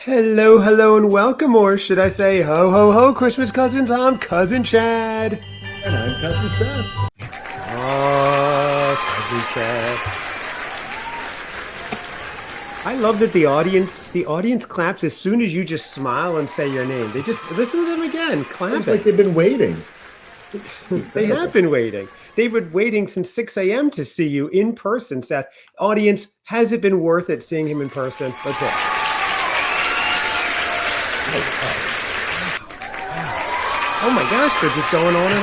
Hello, hello, and welcome, or should I say, ho, ho, ho, Christmas cousins. I'm Cousin Chad. And I'm Cousin Seth. Oh, Cousin Seth. I love that the audience claps as soon as you just smile and say your name. They just listen to them again, clapping. It's like they've been waiting. They have been waiting. They've been waiting since 6 a.m. to see you in person, Seth. Audience, has it been worth it seeing him in person? Let's hear it. Oh my gosh, they're just going on and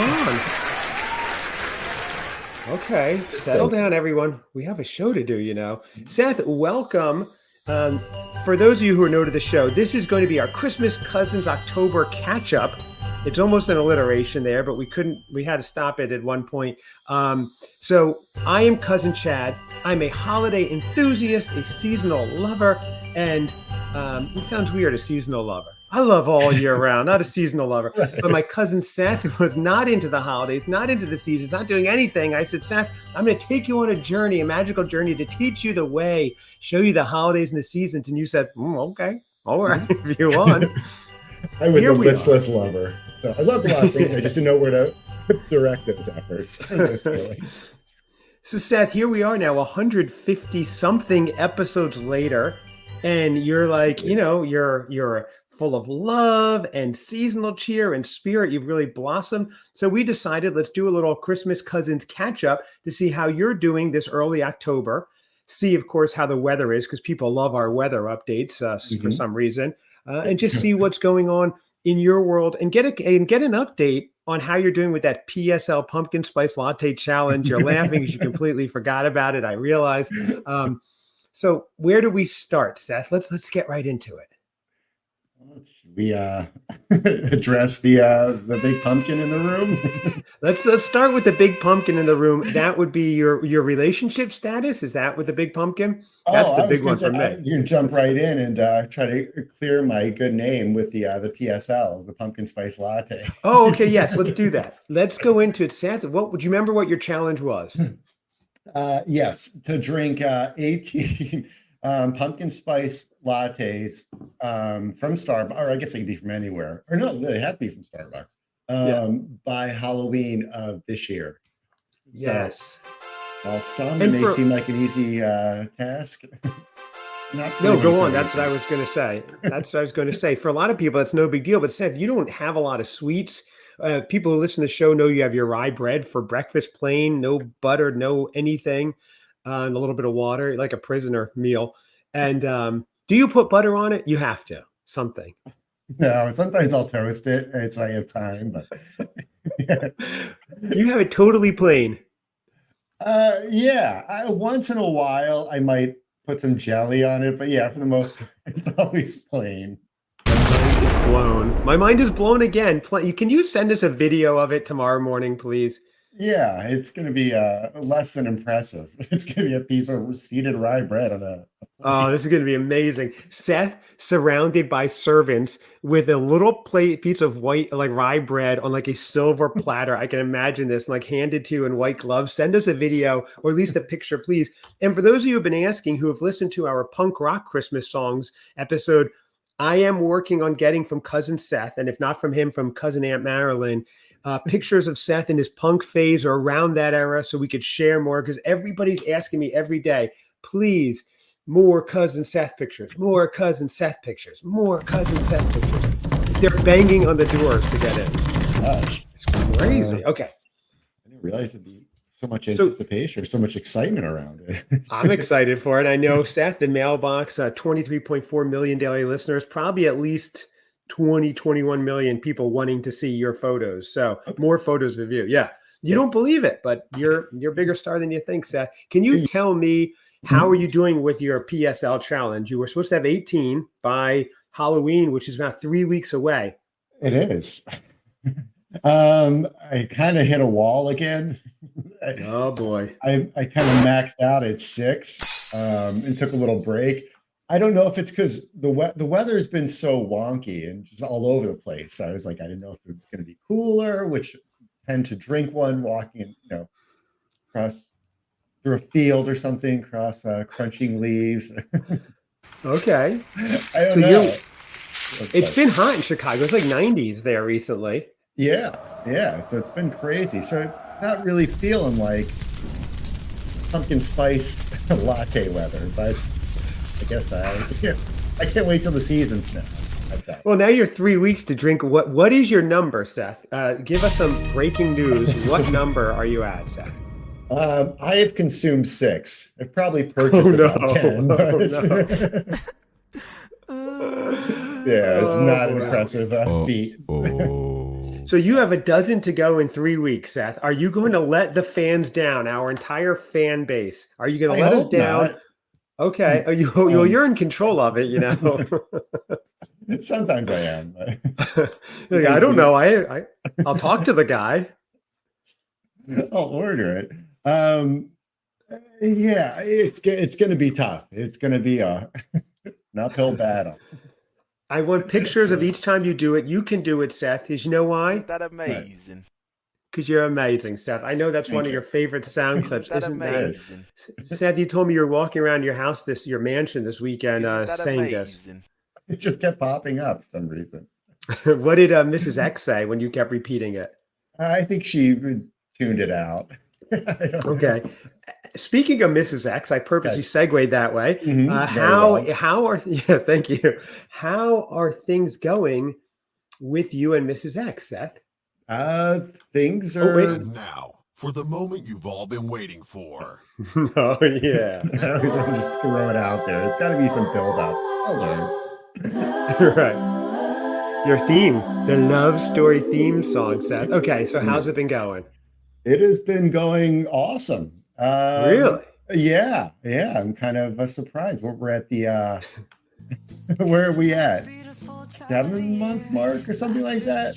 on. Okay, settle down, everyone. We have a show to do, you know. Seth, welcome. For those of you who are new to the show, this is going to be our Christmas Cousins October catch-up. It's almost an alliteration there, but we had to stop it at one point. So I am Cousin Chad. I'm a holiday enthusiast, a seasonal lover, and it sounds weird, a seasonal lover. I love all year round, not a seasonal lover. But my cousin Seth was not into the holidays, not into the seasons, not doing anything. I said, Seth, I'm going to take you on a journey, a magical journey to teach you the way, show you the holidays and the seasons. And you said, okay, all right, if you want. I was a listless lover. So I loved a lot of things. I just didn't know where to direct those efforts. Those feelings. So Seth, here we are now, 150 something episodes later. And you're like, you know, you're full of love and seasonal cheer and spirit. You've really blossomed. So we decided, let's do a little Christmas Cousins catch up to see how you're doing this early October. See, of course, how the weather is, because people love our weather updates for some reason, and just see what's going on in your world and get an update on how you're doing with that PSL pumpkin spice latte challenge. You're laughing because you completely forgot about it. I realize. So where do we start, Seth? Let's get right into it. Should we address the big pumpkin in the room? Let's start with the big pumpkin in the room. That would be your relationship status. Is that with the big pumpkin? That's the big one for me. You can jump right in and try to clear my good name with the PSLs, the pumpkin spice latte. Oh, okay. Yes, let's do that. Let's go into it, Seth. Would you remember what your challenge was? Yes, to drink 18 pumpkin spice lattes from Starbucks, or I guess they could be from anywhere. Or no, they have to be from Starbucks by Halloween of this year. Yes. So, while some may seem like an easy task. No, go on. That's what I was going to say. For a lot of people, that's no big deal. But Seth, you don't have a lot of sweets. People who listen to the show know you have your rye bread for breakfast, plain, no butter, no anything, and a little bit of water, like a prisoner meal. And do you put butter on it? You have to. Something. No, sometimes I'll toast it. It's when I have time, but yeah. You have it totally plain. Yeah. Once in a while, I might put some jelly on it, but yeah, for the most part, it's always plain. Blown. My mind is blown again. Can you send us a video of it tomorrow morning, please? Yeah, it's going to be less than impressive. It's going to be a piece of seeded rye bread on a. Oh, this is going to be amazing. Seth surrounded by servants with a little piece of white, like rye bread on like a silver platter. I can imagine this, like handed to you in white gloves. Send us a video or at least a picture, please. And for those of you who have been asking, who have listened to our punk rock Christmas songs episode, I am working on getting from Cousin Seth, and if not from him, from Cousin Aunt Marilyn, pictures of Seth in his punk phase or around that era so we could share more, because everybody's asking me every day, please, more Cousin Seth pictures, more Cousin Seth pictures, more Cousin Seth pictures. They're banging on the doors to get in. Gosh. It's crazy. Okay. I didn't realize it'd be so much anticipation or so much excitement around it. I'm excited for it. I know, Seth, the mailbox, 23.4 million daily listeners, probably at least 21 million people wanting to see your photos. So more photos of you. Yeah. You don't believe it, but you're a bigger star than you think, Seth. Can you tell me, how are you doing with your PSL challenge? You were supposed to have 18 by Halloween, which is about 3 weeks away. It is. I kind of hit a wall again. Oh boy. I kind of maxed out at 6 and took a little break. I don't know if it's because the weather has been so wonky and just all over the place. I was like, I didn't know if it was going to be cooler, which tend to drink one walking, across through a field or something, across crunching leaves. Okay. I don't know. It's been hot in Chicago. It's like 90s there recently. Yeah, yeah. So it's been crazy. So not really feeling like pumpkin spice latte weather, but I guess I can't wait till the season's now. Well, now you're 3 weeks to drink. What is your number, Seth? Give us some breaking news. What number are you at, Seth? I have consumed 6. I've probably purchased about 10. But... yeah, it's not an impressive feat. So you have a dozen to go in 3 weeks, Seth. Are you going to let the fans down, our entire fan base? Are you going to let us down? Not. Okay. You're in control of it, you know. Sometimes I am. I don't know. I'll talk to the guy. I'll order it. Yeah, it's going to be tough. It's going to be an uphill battle. I want pictures of each time you do it. You can do it, Seth. Because you know why? Isn't that amazing? Because you're amazing, Seth. I know that's one of your favorite sound clips. Isn't that amazing? Seth, you told me you were walking around your house, your mansion this weekend, saying this. It just kept popping up for some reason. What did Mrs. X say when you kept repeating it? I think she tuned it out. Okay. Speaking of Mrs. X, I purposely segued that way. Mm-hmm. How are yes, thank you. How are things going with you and Mrs. X, Seth? Things are. And now for the moment you've all been waiting for. Oh yeah. I'm just throw it out there. There's got to be some build up. I'll learn. Right. Your theme, the love story theme song, Seth. Okay, so how's it been going? It has been going awesome. Really? Yeah. I'm kind of surprised. We're at the where are we at? 7-month mark or something like that.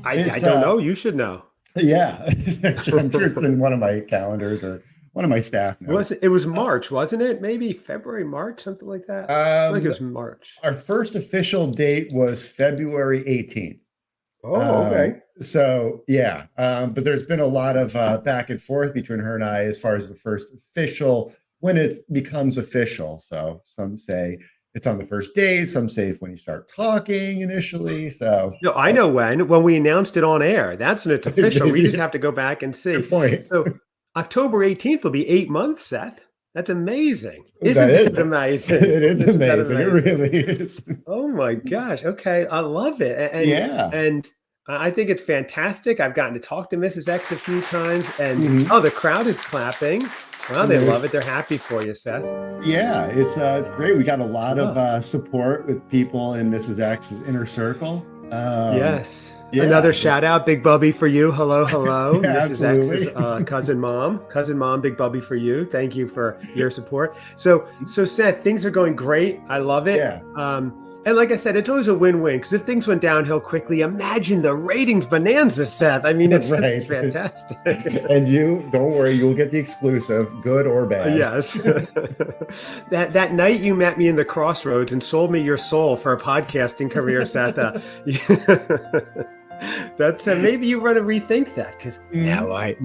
I don't know. You should know. Yeah, I'm sure it's in one of my calendars or one of my staff notes. It was March, wasn't it? Maybe February, March, something like that. I think it was March. Our first official date was February 18th. Oh, okay. So yeah, but there's been a lot of back and forth between her and I as far as the first official, when it becomes official. So some say it's on the first date, some say it's when you start talking initially. So no, I know when we announced it on air. That's when it's official. We just have to go back and see. Good point. So October 18th will be 8 months, Seth. That's amazing. Isn't it amazing? It is amazing. It really is. Oh my gosh. Okay. I love it. And I think it's fantastic. I've gotten to talk to Mrs. X a few times, and the crowd is clapping. Wow, they love it. They're happy for you, Seth. Yeah, it's great. We got a lot of support with people in Mrs. X's inner circle. Yes. Yeah. Another shout out, Big Bubby, for you. Hello. Yeah, Mrs. X's cousin mom, Big Bubby for you. Thank you for your support. So Seth, things are going great. I love it. Yeah. And like I said, it's always a win-win, because if things went downhill quickly, imagine the ratings bonanza, Seth. I mean, it's just fantastic. And you, don't worry, you'll get the exclusive, good or bad. Yes. that night you met me in the crossroads and sold me your soul for a podcasting career, Seth. That's maybe you want to rethink that, because now I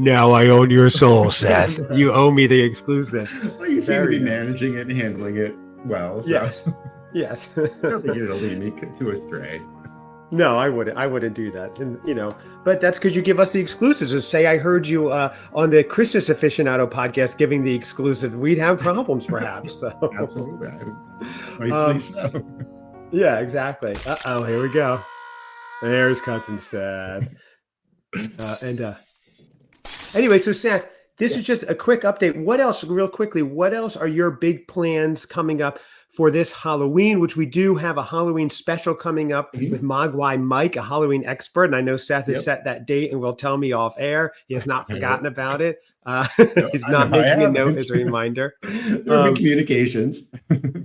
own your soul, Seth. You owe me the exclusive. Well, you seem to be managing it and handling it well. So. Yes. I don't think you're going to lead me to a stray. No, I wouldn't do that. And but that's because you give us the exclusives. Just say I heard you on the Christmas Aficionado podcast giving the exclusive. We'd have problems, perhaps. So. Absolutely. Rightfully so. Yeah, exactly. Here we go. There's Cousin Seth. Anyway, so Seth, this is just a quick update. What else, real quickly, what else are your big plans coming up for this Halloween, which we do have a Halloween special coming up with Mogwai Mike, a Halloween expert. And I know Seth has set that date and will tell me off air. He has not forgotten about it. He's not making a note as a reminder. Communications.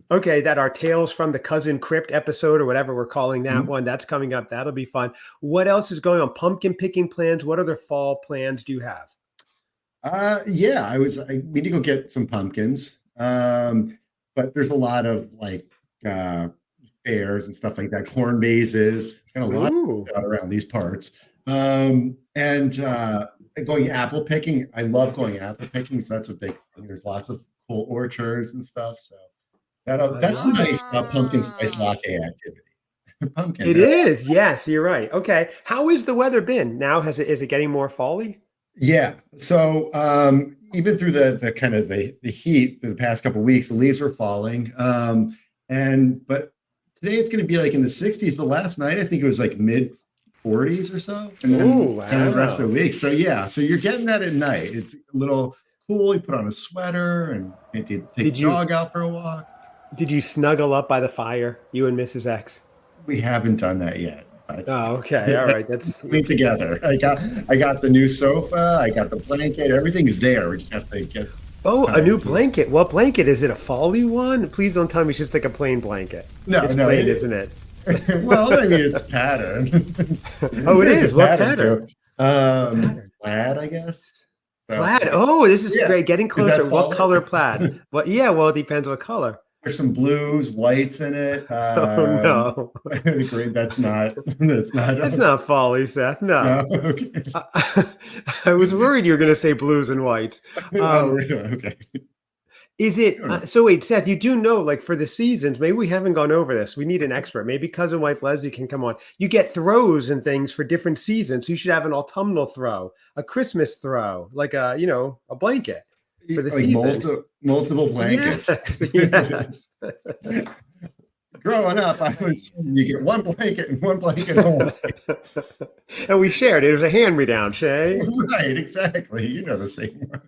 Okay, that our Tales from the Cousin Crypt episode, or whatever we're calling that one, that's coming up. That'll be fun. What else is going on? Pumpkin picking plans. What other fall plans do you have? We need to go get some pumpkins. But there's a lot of fairs and stuff like that, corn mazes, and a lot of around these parts. And going apple picking. I love going apple picking, so that's a big thing. There's lots of cool orchards and stuff. So that's a nice pumpkin spice latte activity. pumpkin. It is. Yes, you're right. Okay. How is the weather been now? Is it getting more fall-y? Yeah. So even through the kind of the heat through the past couple of weeks, the leaves were falling. But today it's going to be like in the 60s. But last night I think it was like mid 40s or so, and then Wow. and the rest of the week. So yeah, so you're getting that at night. It's a little cool. You put on a sweater and take the dog out for a walk. Did you snuggle up by the fire, you and Mrs. X? We haven't done that yet. Oh, okay. All right. That's coming together. I got the new sofa. I got the blanket. Everything is there. We just have to get. a new blanket. What blanket is it? A fall-y one? Please don't tell me it's just like a plain blanket. No, it's plain, isn't it? Well, I mean, it's pattern. Oh, it is. What pattern? Plaid, I guess. So, plaid. Oh, this is great. Getting closer. What fall? color plaid? Well, yeah. Well, it depends what color. There's some blues, whites in it. Oh no, great. That's not folly, Seth. No. Okay. I was worried you were going to say blues and whites. Okay. Is it so? Wait, Seth, you do know, like for the seasons, maybe we haven't gone over this. We need an expert. Maybe cousin wife Leslie can come on. You get throws and things for different seasons. You should have an autumnal throw, a Christmas throw, like a blanket for the season. Multiple blankets. Yes. Growing up, you get one blanket and one blanket only. And we shared it. It was a hand-me-down, Shay. Right, exactly. You know the same one.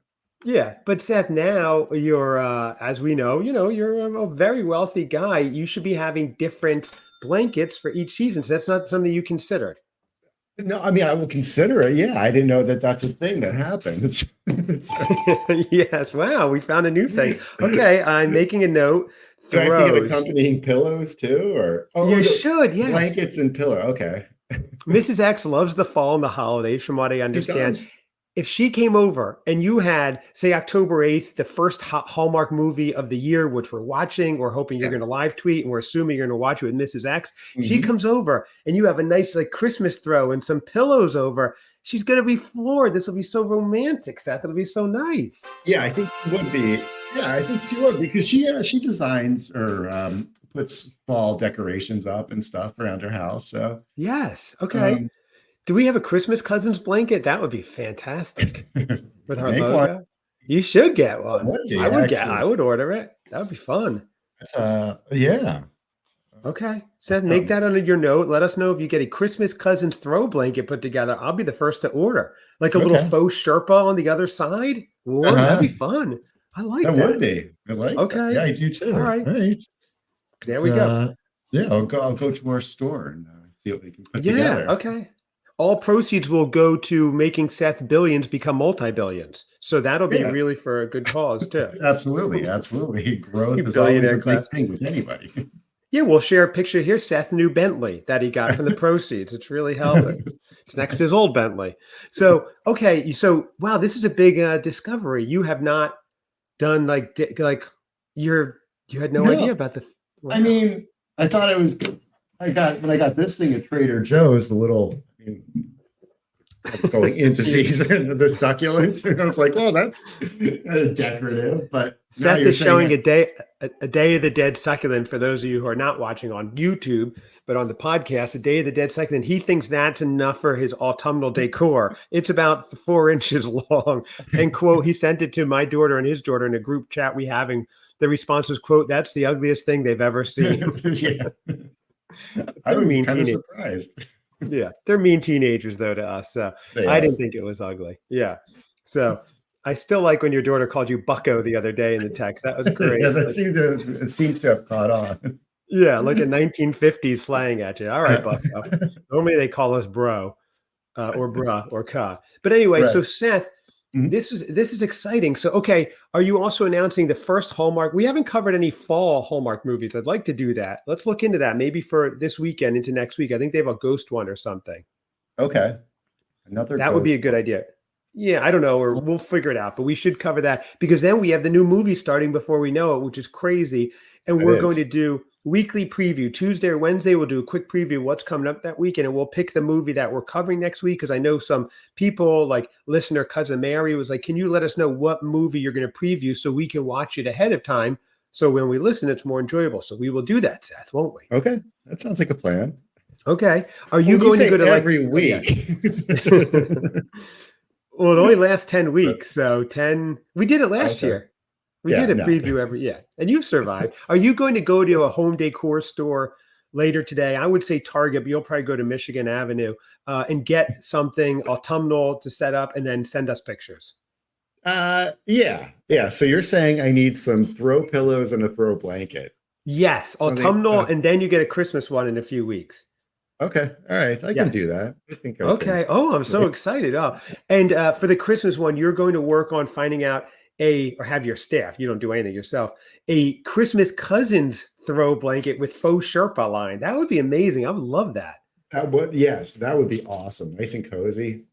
Yeah, but Seth, now you're, as we know, you're a very wealthy guy. You should be having different blankets for each season. So that's not something you considered. No, I mean, I will consider it. Yeah, I didn't know that that's a thing that happens. Yes. Wow, we found a new thing. Okay, I'm making a note. Do I have to get accompanying pillows too, or you should? Yes, blankets and pillow. Okay. Mrs. X loves the fall and the holidays, from what I understand. If she came over and you had, say, October 8th, the first Hallmark movie of the year, which we're watching, we're hoping you're going to live tweet, and we're assuming you're going to watch it with Mrs. X. She comes over and you have a nice like Christmas throw and some pillows over. She's going to be floored. This will be so romantic, Seth. It'll be so nice. Yeah, I think she would be. Yeah, I think she would, because she designs or puts fall decorations up and stuff around her house. So yes. Okay. Do we have a Christmas Cousins blanket? That would be fantastic with our logo. One. You should get one. I would order it. That would be fun. Yeah. Okay. Seth, make that under your note. Let us know if you get a Christmas Cousins throw blanket put together. I'll be the first to order. Like a little faux Sherpa on the other side. Whoa, that'd be fun. I like that. That would be. I like that. Yeah, I do too. All right. There we go. Yeah, I'll go to our store and see what we can put together. Yeah, okay. All proceeds will go to making Seth billions become multi-billions. So that'll be really for a good cause too. Absolutely. Growth is always a big thing with anybody. Yeah, we'll share a picture here. Seth new Bentley that he got from the proceeds. It's really helping. It's next to his old Bentley. So, okay. So, wow, this is a big discovery. You have not done you had no idea about the. Wow. I mean, I thought when I got this thing at Trader Joe's, the little, going into season, the succulent. And I was like, oh, that's decorative. But Seth is showing a Day of the Dead succulent for those of you who are not watching on YouTube, but on the podcast, a Day of the Dead succulent. He thinks that's enough for his autumnal decor. It's about 4 inches long. And quote, he sent it to my daughter and his daughter in a group chat we have. And the response was, quote, "That's the ugliest thing they've ever seen." Yeah. I was kind of surprised. Yeah, they're mean teenagers though to us. So I didn't think it was ugly. Yeah. So I still like when your daughter called you Bucko the other day in the text. That was great. Yeah, it seems to have caught on. Yeah, like a 1950s slang at you. All right, Bucko. Normally they call us bro or bruh or ka. But anyway, so Seth, this is exciting. So, okay, are you also announcing the first Hallmark? We haven't covered any fall Hallmark movies. I'd like to do that. Let's look into that maybe for this weekend into next week. I think they have a ghost one or something. Okay. That would be a good idea. Yeah, I don't know, or we'll figure it out, but we should cover that because then we have the new movie starting before we know it, which is crazy. And we're going to do weekly preview. Tuesday or Wednesday, we'll do a quick preview of what's coming up that weekend, and we'll pick the movie that we're covering next week because I know some people, like listener Cousin Mary, was like, can you let us know what movie you're going to preview so we can watch it ahead of time So when we listen, it's more enjoyable. So we will do that, Seth, won't we? Okay, that sounds like a plan. Okay. Are you When going to go to every like week? Well, it only lasts 10 weeks. So 10, we did it last Okay. year. We Yeah, did a no. preview and you've survived. Are you going to go to a home decor store later today? I would say Target, but you'll probably go to Michigan Avenue and get something autumnal to set up and then send us pictures. Yeah. So you're saying I need some throw pillows and a throw blanket. Yes, autumnal, and then you get a Christmas one in a few weeks. Okay. All right. I can do that. I think I Okay. can. Oh, I'm so excited. Oh, and for the Christmas one, you're going to work on finding out or have your staff, you don't do anything yourself, a Christmas Cousins throw blanket with faux Sherpa line. That would be amazing. I would love that. Yes, that would be awesome. Nice and cozy.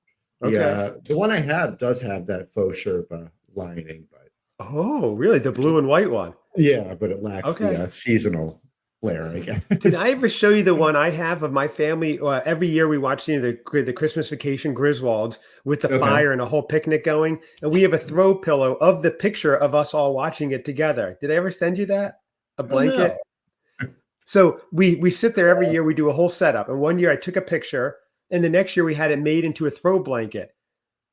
Okay. Yeah. The one I have does have that faux Sherpa lining, but Oh, really? The blue and white one? yeah, but it lacks Okay. the seasonal flair, I guess. Did I ever show you the one I have of my family? Every year we watch the Christmas Vacation Griswolds with the fire and a whole picnic going. And we have a throw pillow of the picture of us all watching it together. Did I ever send you that? A blanket? No. So we sit there every year. We do a whole setup. And one year I took a picture and the next year we had it made into a throw blanket.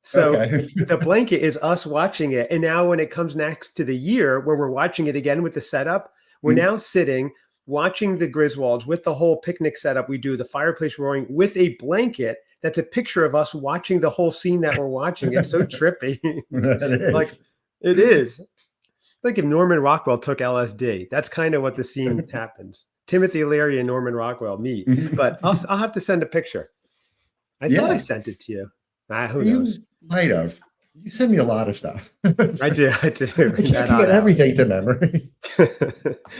So the blanket is us watching it. And now when it comes next to the year where we're watching it again with the setup, we're now sitting watching the Griswolds with the whole picnic setup. We do the fireplace roaring with a blanket. That's a picture of us watching the whole scene that we're watching. It's so trippy. Like it is. Like if Norman Rockwell took LSD, that's kind of what the scene happens. Timothy Leary and Norman Rockwell meet, but I'll have to send a picture. I thought I sent it to you. Who knows? Might have. You send me a lot of stuff. I do. I can't get everything to memory.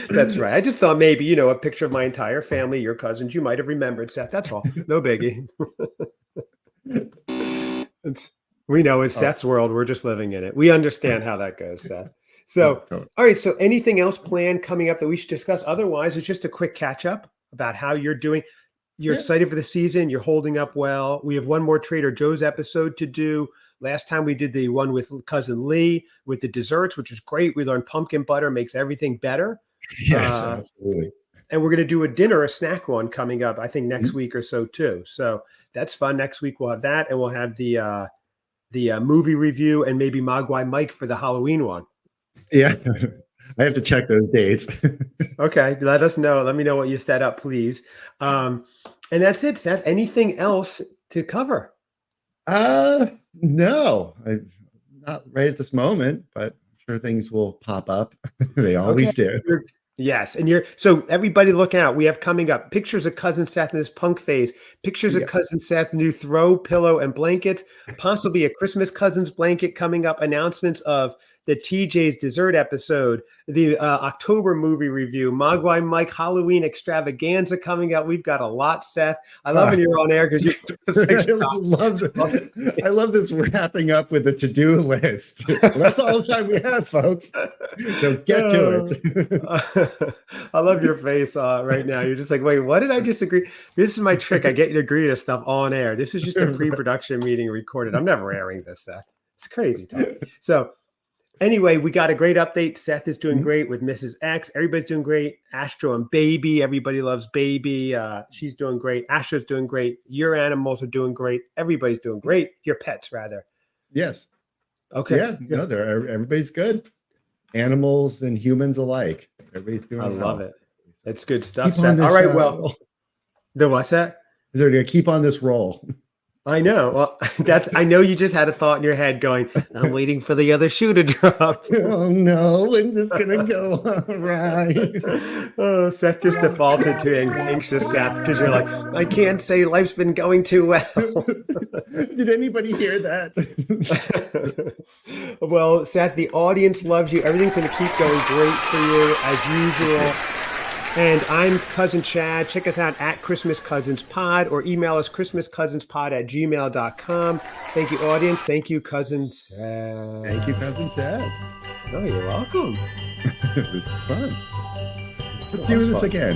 That's right. I just thought maybe, a picture of my entire family, your cousins, you might have remembered, Seth. That's all. No biggie. We know it's Seth's world. We're just living in it. We understand how that goes, Seth. So, all right. So anything else planned coming up that we should discuss? Otherwise, it's just a quick catch up about how you're doing. You're excited for the season. You're holding up well. We have one more Trader Joe's episode to do. Last time we did the one with Cousin Lee with the desserts, which is great. We learned pumpkin butter makes everything better. Yes, absolutely. And we're going to do a snack one coming up, I think next week or so too. So that's fun. Next week we'll have that, and we'll have the movie review and maybe Mogwai Mike for the Halloween one. Yeah, I have to check those dates. Okay, let us know. Let me know what you set up, please. And that's it, Seth. Anything else to cover? No, I'm not right at this moment, but I'm sure things will pop up. They always do. Yes. And so everybody look out. We have coming up pictures of Cousin Seth in his punk phase, pictures of Cousin Seth, new throw pillow and blankets, possibly a Christmas Cousins blanket coming up, announcements of the TJ's dessert episode, the October movie review, Mogwai Mike Halloween extravaganza coming up. We've got a lot, Seth. I love when you're on air because you're just like, I love this wrapping up with a to-do list. That's all the time we have, folks. So get to it. I love your face right now. You're just like, wait, what did I disagree? This is my trick. I get you to agree to stuff on air. This is just a pre-production meeting recorded. I'm never airing this, Seth. It's crazy talk. So anyway, we got a great update. Seth is doing great with Mrs. X. Everybody's doing great. Astro and Baby. Everybody loves Baby. She's doing great. Astro's doing great. Your animals are doing great. Everybody's doing great. Your pets, rather. Yes. Okay. Yeah. No, everybody's good. Animals and humans alike. Everybody's doing well. I love it. It's good stuff, Keep on Seth. this, All right. Well, the what's that? They're going to keep on this roll. I know. Well, I know you just had a thought in your head going, I'm waiting for the other shoe to drop. Oh no, when's this gonna go? All right. Oh, Seth just defaulted to anxious Seth because you're like, I can't say life's been going too well. Did anybody hear that? Well, Seth, the audience loves you. Everything's going to keep going great for you as usual. And I'm Cousin Chad. Check us out at Christmas Cousins Pod or email us christmascousinspod@gmail.com. Thank you, audience. Thank you, Cousin Chad. Thank you, Cousin Chad. Oh, you're welcome. It was fun. Let's do this again.